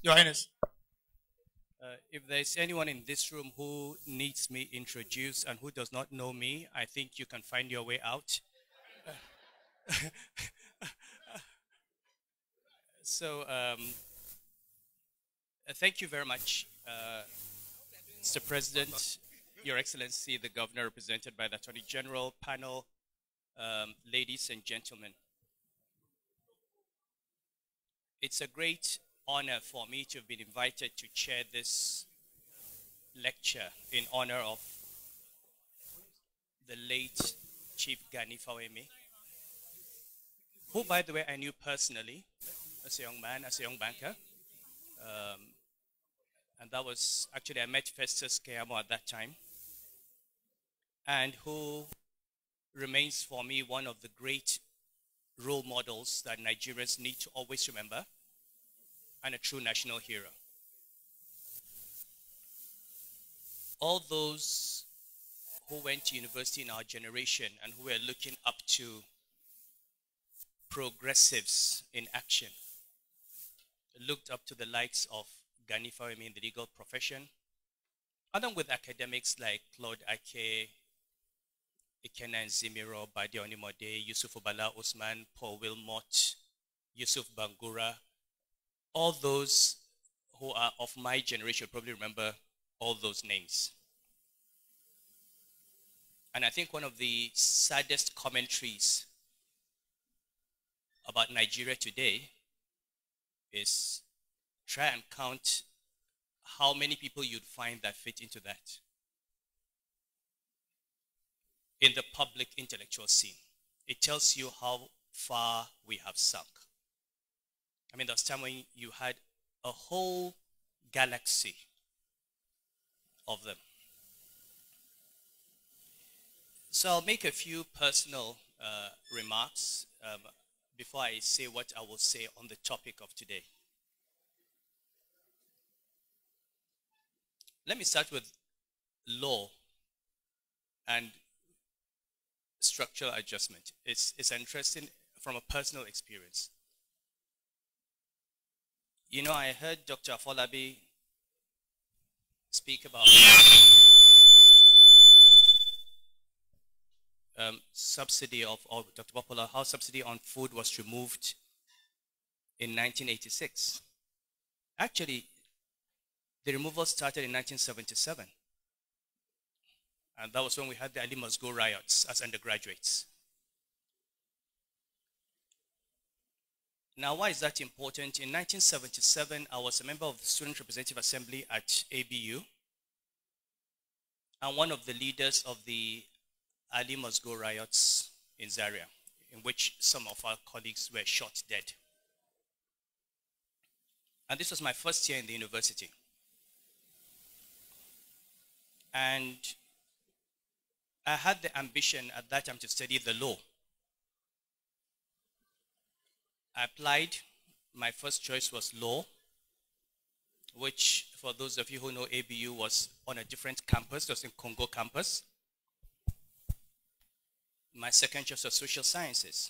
Your Highness. If there's anyone in this room who needs me introduced and who does not know me, I think you can find your way out. So, thank you very much, Mr. President, Your Excellency, the Governor, represented by the Attorney General, panel, ladies and gentlemen. It's a great honor for me to have been invited to chair this lecture in honor of the late Chief Gani Fawehinmi, who, by the way, I knew personally as a young man, as a young banker. And that was actually, I met Festus Keyamo at that time, and who remains for me one of the great role models that Nigerians need to always remember, and a true national hero. All those who went to university in our generation and who were looking up to progressives in action looked up to the likes of Gani Fawehinmi in the legal profession, along with academics like Claude Ake, Ikena Nzimiro, Badi Onimode, Yusuf Obala Osman, Paul Wilmot, Yusuf Bangura. All those who are of my generation probably remember all those names. And I think one of the saddest commentaries about Nigeria today is try and count how many people you'd find that fit into that in the public intellectual scene. It tells you how far we have sunk. I mean, there was time when you had a whole galaxy of them. So I'll make a few personal remarks before I say what I will say on the topic of today. Let me start with law and structural adjustment. It's interesting from a personal experience. You know, I heard Dr. Afolabi speak about subsidy of Dr. Popola, how subsidy on food was removed in 1986. Actually, the removal started in 1977. And that was when we had the Ali Must Go riots as undergraduates. Now, why is that important? In 1977, I was a member of the Student Representative Assembly at ABU, and one of the leaders of the Ali Must Go riots in Zaria, in which some of our colleagues were shot dead. And this was my first year in the university. And I had the ambition at that time to study the law. I applied. My first choice was law, which, for those of you who know, ABU was on a different campus. It was in Congo campus. My second choice was social sciences.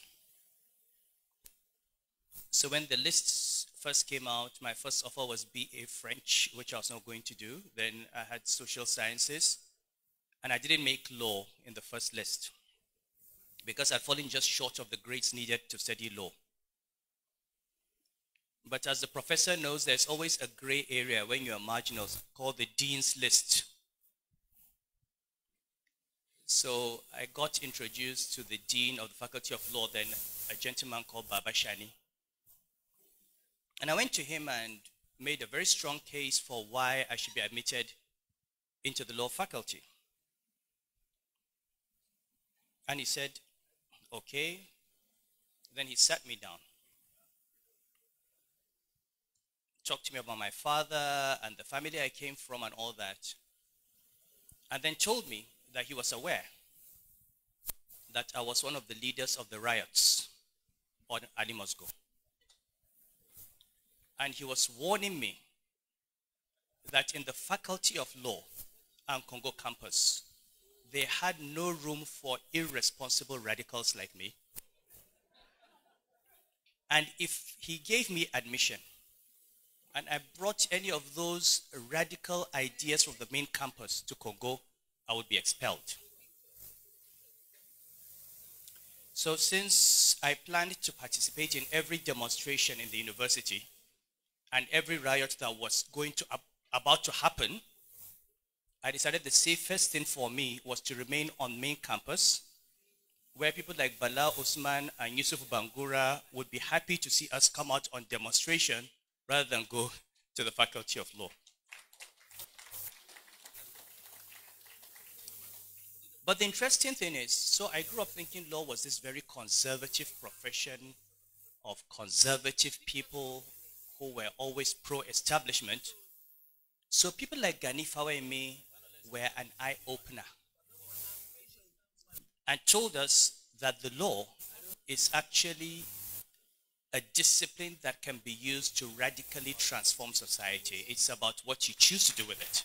So when the lists first came out, my first offer was BA French, which I was not going to do. Then I had social sciences, and I didn't make law in the first list because I'd fallen just short of the grades needed to study law. But as the professor knows, there's always a gray area when you're marginals called the dean's list. So I got introduced to the dean of the Faculty of Law, then a gentleman called Baba Shani. And I went to him and made a very strong case for why I should be admitted into the law faculty. And he said, okay. Then he sat me down, talked to me about my father and the family I came from and all that, and then told me that he was aware that I was one of the leaders of the riots on Ali Must Go. And he was warning me that in the Faculty of Law and Congo campus, they had no room for irresponsible radicals like me. And if he gave me admission, and I brought any of those radical ideas from the main campus to Congo, I would be expelled. So since I planned to participate in every demonstration in the university and every riot that was about to happen, I decided the safest thing for me was to remain on main campus, where people like Bala Usman and Yusuf Bangura would be happy to see us come out on demonstration rather than go to the Faculty of Law. But the interesting thing is, so I grew up thinking law was this very conservative profession of conservative people who were always pro-establishment. So people like Gani Fawehinmi were an eye-opener and told us that the law is actually a discipline that can be used to radically transform society. It's about what you choose to do with it.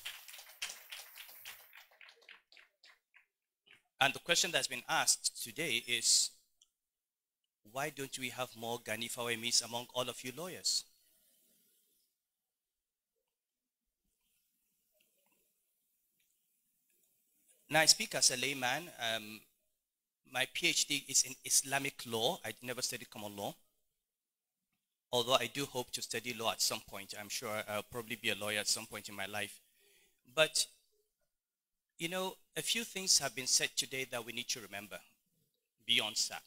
And the question that's been asked today is, why don't we have more Gani Fawehinmis among all of you lawyers? Now I speak as a layman. My PhD is in Islamic law. I never studied common law. Although I do hope to study law at some point. I'm sure I'll probably be a lawyer at some point in my life. But you know, a few things have been said today that we need to remember beyond SAP.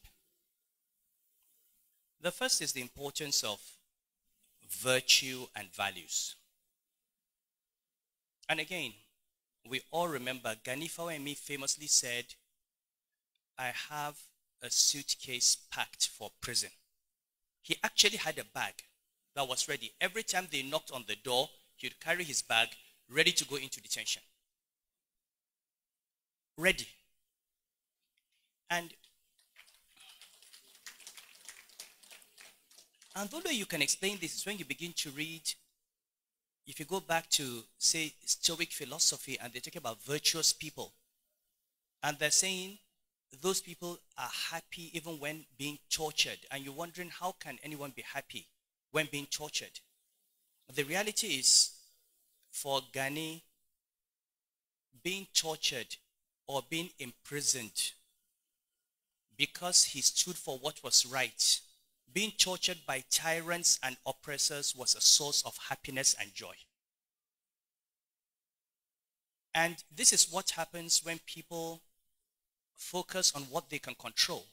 The first is the importance of virtue and values. And again, we all remember Gani Fawehinmi famously said, I have a suitcase packed for prison. He actually had a bag that was ready. Every time they knocked on the door, he would carry his bag ready to go into detention. Ready. And the way you can explain this is when you begin to read, if you go back to, say, Stoic philosophy, and they talk about virtuous people, and they're saying those people are happy even when being tortured, and you're wondering, how can anyone be happy when being tortured? The reality is, for Gani, being tortured or being imprisoned because he stood for what was right, being tortured by tyrants and oppressors was a source of happiness and joy. And this is what happens when people focus on what they can control.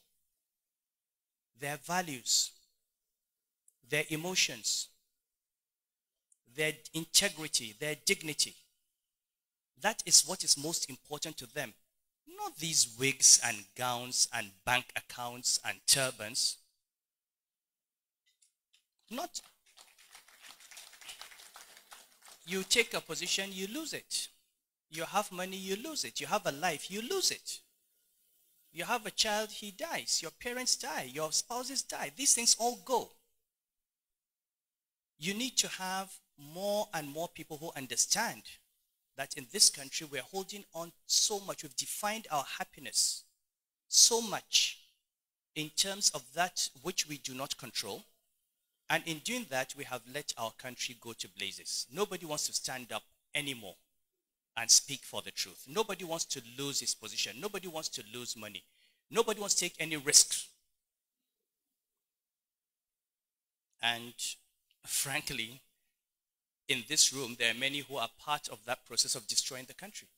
Their values, their emotions, their integrity, their dignity. That is what is most important to them. Not these wigs and gowns and bank accounts and turbans. Not. You take a position, you lose it. You have money, you lose it. You have a life, you lose it. You have a child, he dies. Your parents die. Your spouses die. These things all go. You need to have more and more people who understand that in this country we're holding on so much. We've defined our happiness so much in terms of that which we do not control. And in doing that, we have let our country go to blazes. Nobody wants to stand up anymore and speak for the truth. Nobody wants to lose his position. Nobody wants to lose money. Nobody wants to take any risks. And frankly, in this room, there are many who are part of that process of destroying the country.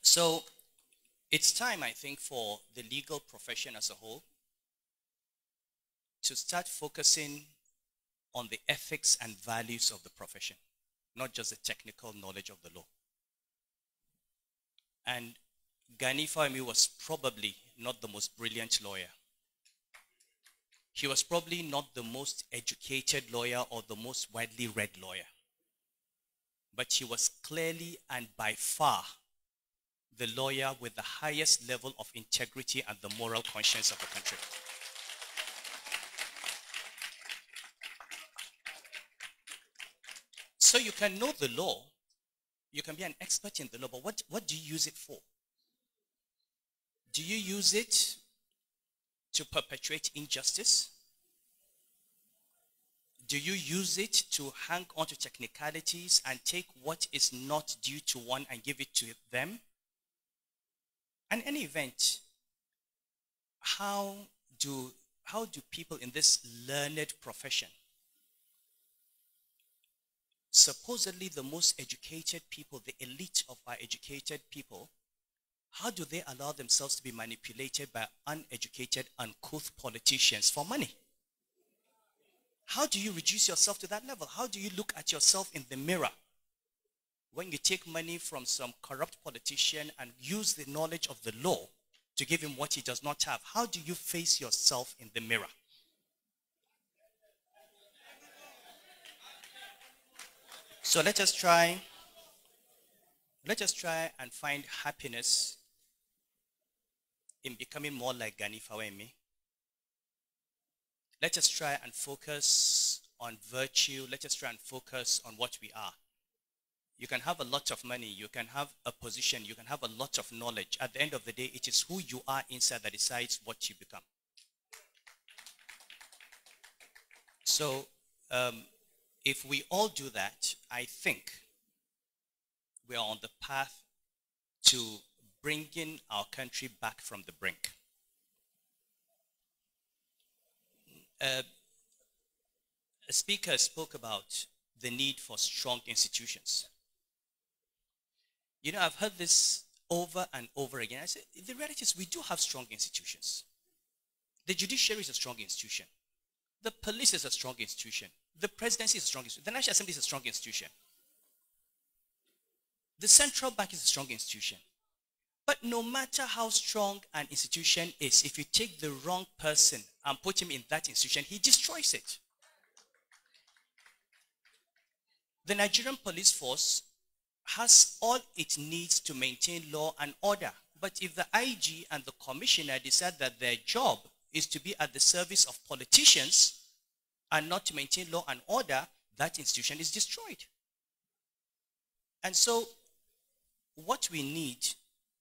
So it's time, I think, for the legal profession as a whole to start focusing on the ethics and values of the profession, not just the technical knowledge of the law. And Gani Fawehinmi was probably not the most brilliant lawyer. He was probably not the most educated lawyer or the most widely read lawyer. But he was clearly and by far the lawyer with the highest level of integrity and the moral conscience of the country. So you can know the law, you can be an expert in the law, but what do you use it for? Do you use it to perpetuate injustice? Do you use it to hang on to technicalities and take what is not due to one and give it to them? And in any event, how do people in this learned profession, supposedly the most educated people, the elite of our educated people, how do they allow themselves to be manipulated by uneducated, uncouth politicians for money? How do you reduce yourself to that level? How do you look at yourself in the mirror when you take money from some corrupt politician and use the knowledge of the law to give him what he does not have? How do you face yourself in the mirror? So let us try and find happiness in becoming more like Gani Fawehinmi. Let us try and focus on virtue. Let us try and focus on what we are. You can have a lot of money. You can have a position. You can have a lot of knowledge. At the end of the day, it is who you are inside that decides what you become. So, if we all do that, I think we are on the path to bringing our country back from the brink. A speaker spoke about the need for strong institutions. You know, I've heard this over and over again. I say, the reality is we do have strong institutions. The judiciary is a strong institution. The police is a strong institution. The presidency is a strong institution. The National Assembly is a strong institution. The central bank is a strong institution. But no matter how strong an institution is, if you take the wrong person and put him in that institution, he destroys it. The Nigerian police force has all it needs to maintain law and order. But if the IG and the commissioner decide that their job is to be at the service of politicians and not to maintain law and order, that institution is destroyed. And so what we need,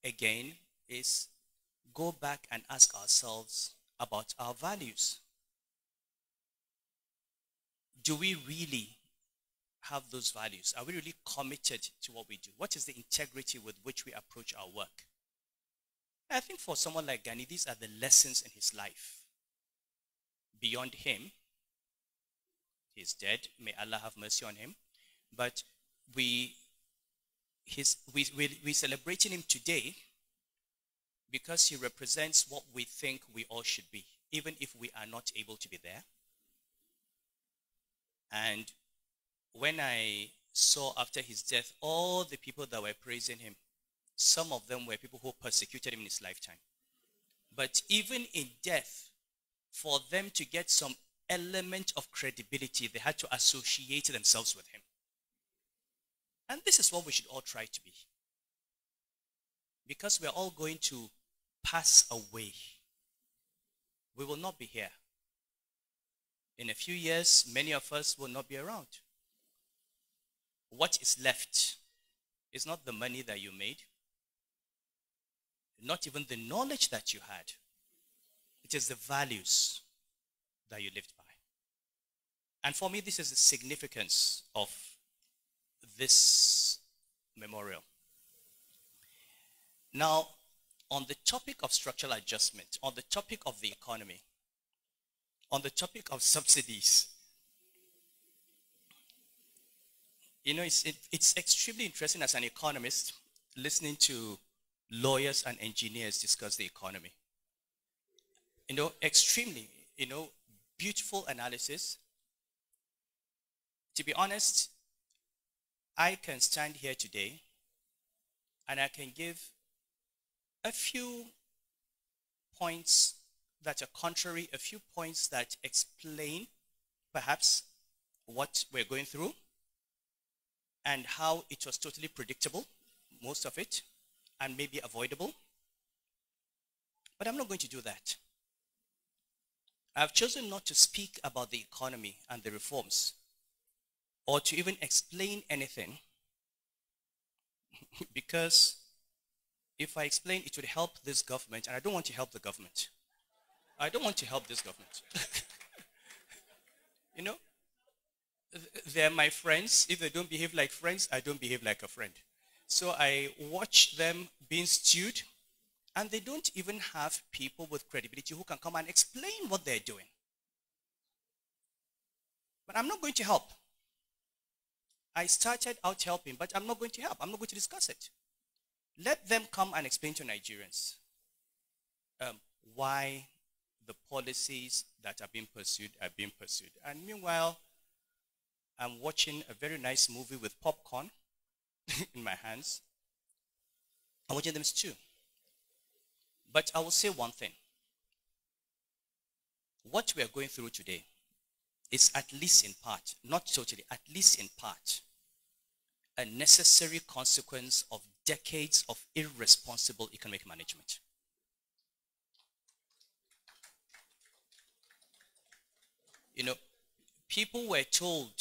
again, is go back and ask ourselves about our values. Do we really have those values? Are we really committed to what we do? What is the integrity with which we approach our work? I think for someone like Gani, these are the lessons in his life. Beyond him, he's dead. May Allah have mercy on him. But we're celebrating him today because he represents what we think we all should be, even if we are not able to be there. And when I saw after his death all the people that were praising him, some of them were people who persecuted him in his lifetime. But even in death, for them to get some element of credibility, they had to associate themselves with him. And this is what we should all try to be. Because we're all going to pass away. We will not be here. In a few years, many of us will not be around. What is left is not the money that you made, not even the knowledge that you had. It is the values that you lived by. And for me, this is the significance of this memorial. Now, on the topic of structural adjustment, on the topic of the economy, on the topic of subsidies, you know, it's extremely interesting as an economist listening to lawyers and engineers discuss the economy. You know, extremely, you know, beautiful analysis. To be honest, I can stand here today and I can give a few points that are contrary, a few points that explain perhaps what we're going through and how it was totally predictable, most of it, and maybe avoidable. But I'm not going to do that. I've chosen not to speak about the economy and the reforms or to even explain anything because if I explain, it would help this government, and I don't want to help the government. I don't want to help this government. You know, they're my friends. If they don't behave like friends, I don't behave like a friend. So I watch them being stewed, and they don't even have people with credibility who can come and explain what they're doing. But I'm not going to help. I started out helping, but I'm not going to help. I'm not going to discuss it. Let them come and explain to Nigerians why the policies that are being pursued are being pursued. And meanwhile, I'm watching a very nice movie with popcorn in my hands. I'm watching them stew. But I will say one thing. What we are going through today is at least in part, not totally, at least in part, a necessary consequence of decades of irresponsible economic management. You know, people were told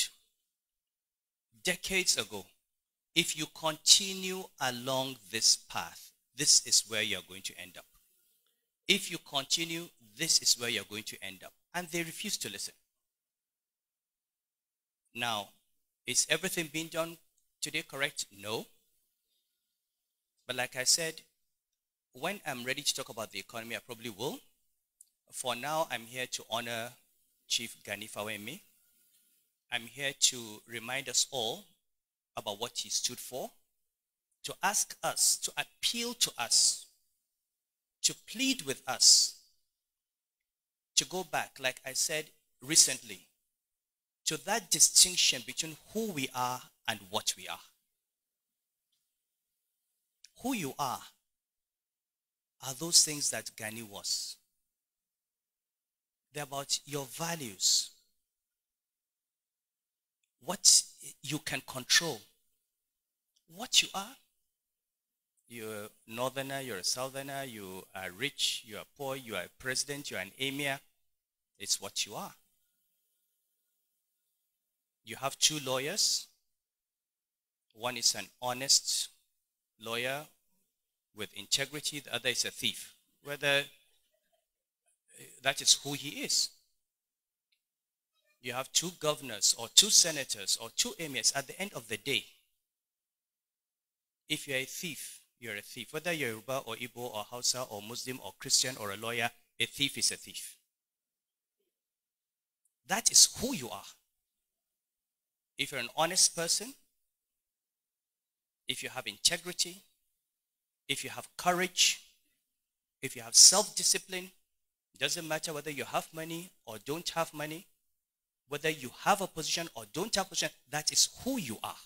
decades ago, if you continue along this path, this is where you're going to end up. If you continue, this is where you're going to end up. And they refuse to listen. Now, is everything being done today correct? No. But like I said, when I'm ready to talk about the economy, I probably will. For now, I'm here to honor Chief Gani Fawehinmi. I'm here to remind us all about what he stood for, to ask us, to appeal to us, to plead with us, to go back, like I said recently, to that distinction between who we are and what we are. Who you are those things that Gani was. They're about your values, what you can control, what you are. You're a northerner, you're a southerner, you are rich, you are poor, you are a president, you are an emir. It's what you are. You have two lawyers. One is an honest lawyer with integrity, the other is a thief. Whether that is who he is. You have two governors or two senators or two emirs. At the end of the day, if you're a thief, you're a thief. Whether you're Yoruba or Igbo or Hausa or Muslim or Christian or a lawyer, a thief is a thief. That is who you are. If you're an honest person, if you have integrity, if you have courage, if you have self-discipline, it doesn't matter whether you have money or don't have money, whether you have a position or don't have a position, that is who you are.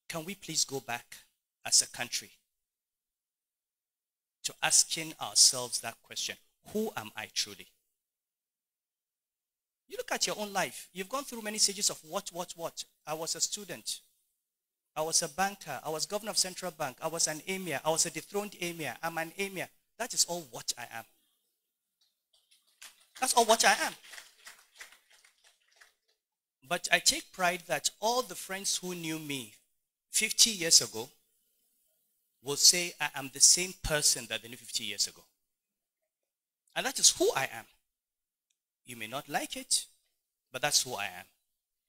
Can we please go back as a country to asking ourselves that question, who am I truly? You look at your own life. You've gone through many stages of what. I was a student. I was a banker. I was governor of Central Bank. I was an emir. I was a dethroned emir. I'm an emir. That is all what I am. That's all what I am. But I take pride that all the friends who knew me 50 years ago will say I am the same person that they knew 50 years ago. And that is who I am. You may not like it, but that's who I am.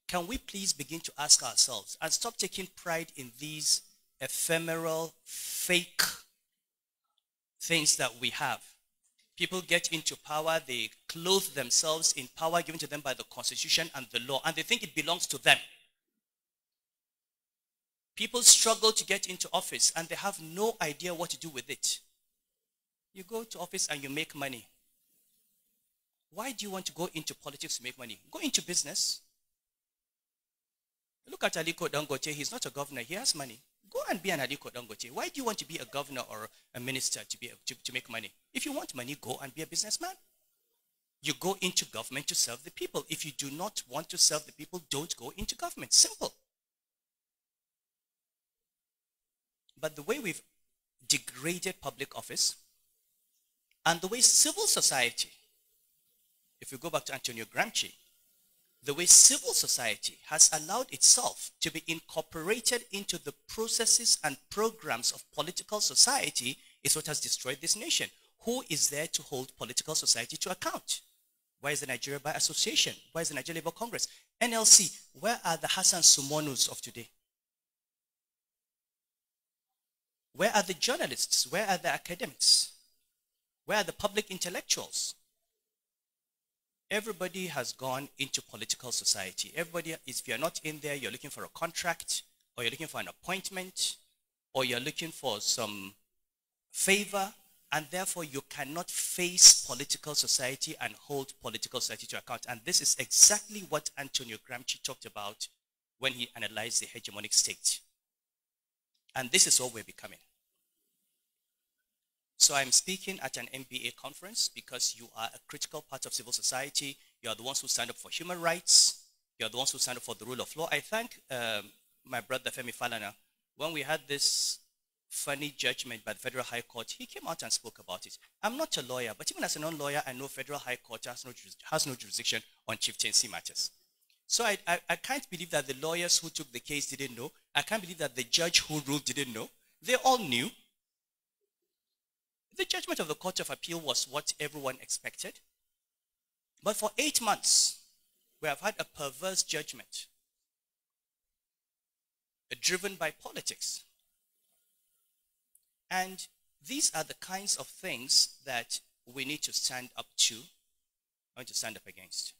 Can we please begin to ask ourselves and stop taking pride in these ephemeral, fake things that we have? People get into power, they clothe themselves in power given to them by the Constitution and the law, and they think it belongs to them. People struggle to get into office, and they have no idea what to do with it. You go to office and you make money. Why do you want to go into politics to make money? Go into business. Look at Aliko Dangote. He's not a governor. He has money. Go and be an Aliko Dangote. Why do you want to be a governor or a minister to make money? If you want money, go and be a businessman. You go into government to serve the people. If you do not want to serve the people, don't go into government. Simple. But the way we've degraded public office and the way civil society, if we go back to Antonio Gramsci, the way civil society has allowed itself to be incorporated into the processes and programs of political society is what has destroyed this nation. Who is there to hold political society to account? Where is the Nigeria Bar Association? Where is the Nigeria Labour Congress? NLC, where are the Hassan Sumonus of today? Where are the journalists? Where are the academics? Where are the public intellectuals? Everybody has gone into political society. Everybody, if you're not in there, you're looking for a contract, or you're looking for an appointment, or you're looking for some favor, and therefore you cannot face political society and hold political society to account. And this is exactly what Antonio Gramsci talked about when he analyzed the hegemonic state. And this is what we're becoming. So I'm speaking at an MBA conference because you are a critical part of civil society. You are the ones who stand up for human rights. You are the ones who stand up for the rule of law. I thank my brother Femi Falana. When we had this funny judgment by the Federal High Court, he came out and spoke about it. I'm not a lawyer, but even as a non-lawyer, I know Federal High Court has no jurisdiction on chieftaincy matters. So I can't believe that the lawyers who took the case didn't know. I can't believe that the judge who ruled didn't know. They all knew. The judgment of the Court of Appeal was what everyone expected. But for 8 months, we have had a perverse judgment driven by politics. And these are the kinds of things that we need to stand up to, or to stand up against.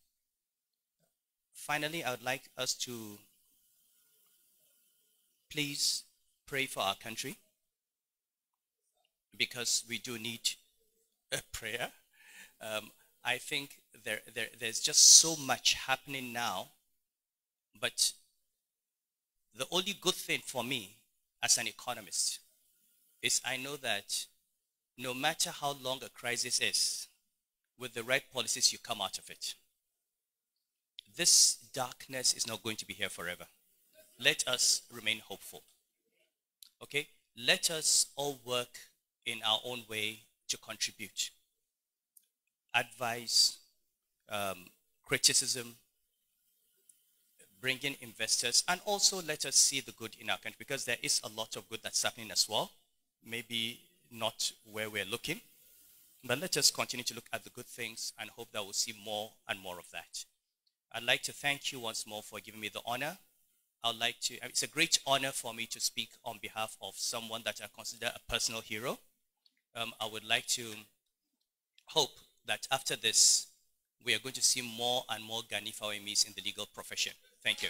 Finally, I would like us to please pray for our country, because we do need a prayer. I think there's just so much happening now, but the only good thing for me as an economist is I know that no matter how long a crisis is, with the right policies you come out of it. This darkness is not going to be here forever. Let us remain hopeful. Okay? Let us all work in our own way to contribute. Advice, criticism, bring in investors, and also let us see the good in our country, because there is a lot of good that's happening as well. Maybe not where we're looking, but let us continue to look at the good things and hope that we'll see more and more of that. I'd like to thank you once more for giving me the honor. It's a great honor for me to speak on behalf of someone that I consider a personal hero. I would like to hope that after this, we are going to see more and more Gani Fawehinmis in the legal profession. Thank you.